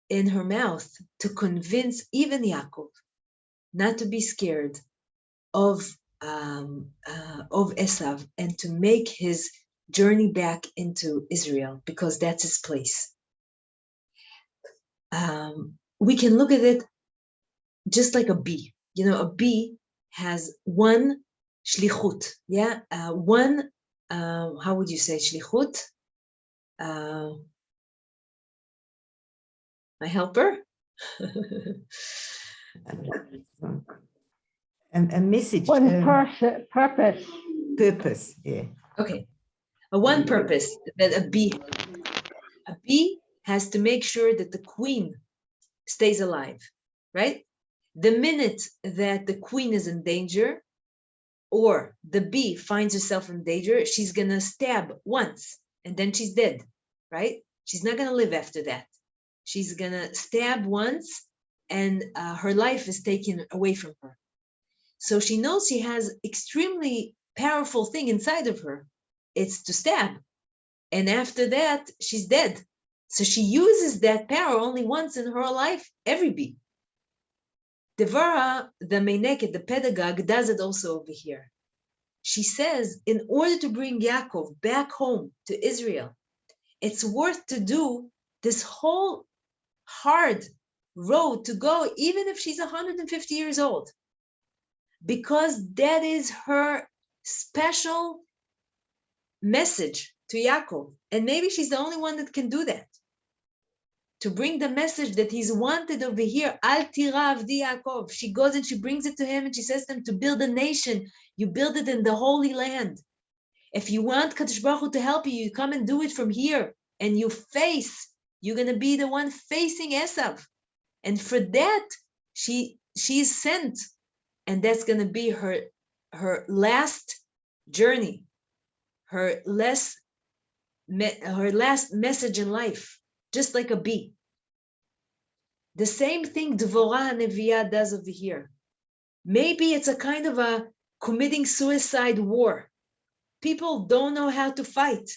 in her mouth to convince even Yaakov not to be scared of Esav and to make his journey back into Israel, because that's his place. We can look at it just like a bee. You know, a bee has one shlichut, one, how would you say shlichut? My helper? A message. One purpose. Purpose, yeah. Okay, one purpose that a bee has to make sure that the queen stays alive, right? The minute that the queen is in danger, or the bee finds herself in danger, she's gonna stab once, and then she's dead, right? She's not gonna live after that. She's gonna stab once, and her life is taken away from her. So she knows she has extremely powerful thing inside of her. It's to stab. And after that, she's dead. So she uses that power only once in her life, every bee. Devorah, the Meineket, the pedagogue, does it also over here. she says, in order to bring Yaakov back home to Israel, it's worth to do this whole hard road to go, even if she's 150 years old, because that is her special message to Yaakov. And maybe she's the only one that can do that, to bring the message that he's wanted over here. Al tira avdi Yaakov. She goes and she brings it to him and she says to him, to build a nation, you build it in the Holy Land. If you want Kadosh Baruch Hu to help you, you come and do it from here, and you're going to be the one facing Esav. And for that, she's sent, and that's going to be her last journey, her last message in life, just like a bee. The same thing Devorah Neviah does over here. Maybe it's a kind of a committing suicide war. People don't know how to fight.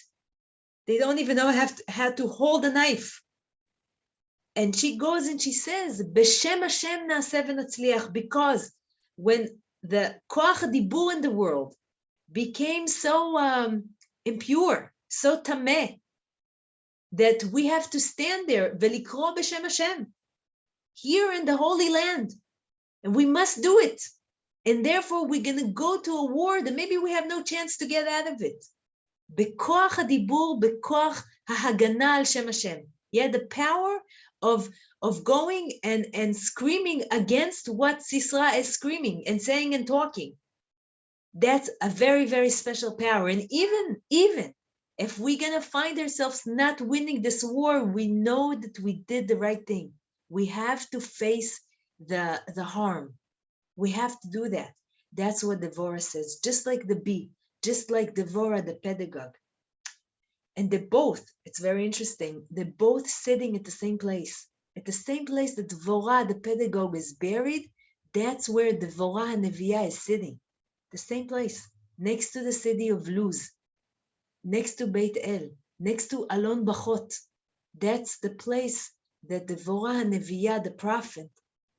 They don't even know how to hold a knife. And she goes and she says, B'Shem Hashem na'aseh v'natzliach, because when the koach dibur in the world became so impure, so tameh, that we have to stand there, velikro b'Shem Hashem, here in the Holy Land, and we must do it. And therefore, we're going to go to a war that maybe we have no chance to get out of it. B'koach hadibur, b'koach hahagana al Shem Hashem. Yeah, the power of going and screaming against what Sisera is screaming and saying and talking. That's a very, very special power. And even if we're going to find ourselves not winning this war, we know that we did the right thing. We have to face the harm. We have to do that. That's what Devorah says, just like the bee, just like Devorah, the pedagogue. And they're both, it's very interesting, they're both sitting at the same place. At the same place that Devorah, the pedagogue, is buried, that's where Devorah Neviah is sitting. The same place, next to the city of Luz, next to Beit El, next to Alon Bachot. That's the place that Devorah Neviah, the prophet,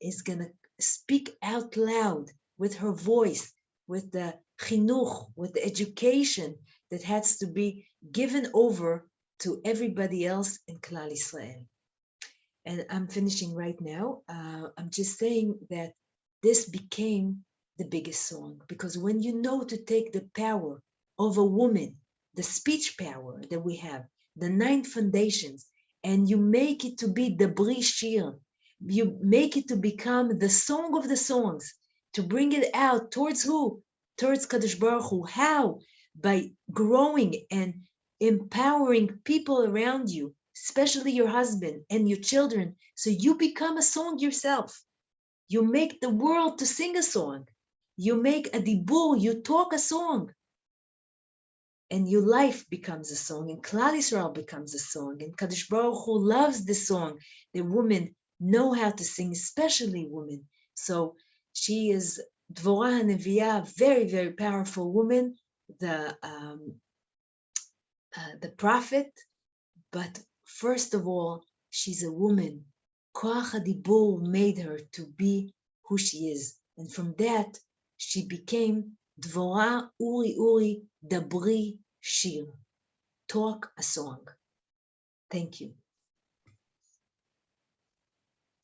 is going to speak out loud with her voice, with the chinuch, with the education that has to be given over to everybody else in Klal Yisrael. And I'm finishing right now. I'm just saying that this became the biggest song, because when you know to take the power of a woman, the speech power that we have, the 9 foundations, and you make it to be the Bri Shir, you make it to become the song of the songs, to bring it out towards who? Towards Kadosh Baruch Hu. How? By growing and empowering people around you, especially your husband and your children, so you become a song yourself. You make the world to sing a song. You make a dibur, you talk a song. And your life becomes a song, and Klal Yisrael becomes a song, and Kadosh Baruch Hu loves the song. The women know how to sing, especially women. So she is Devorah Neviah, very, very powerful woman, the prophet. But first of all, she's a woman. Koach HaDibur made her to be who she is. And from that, she became Devorah Uri Dabri Shir. Talk a song. Thank you.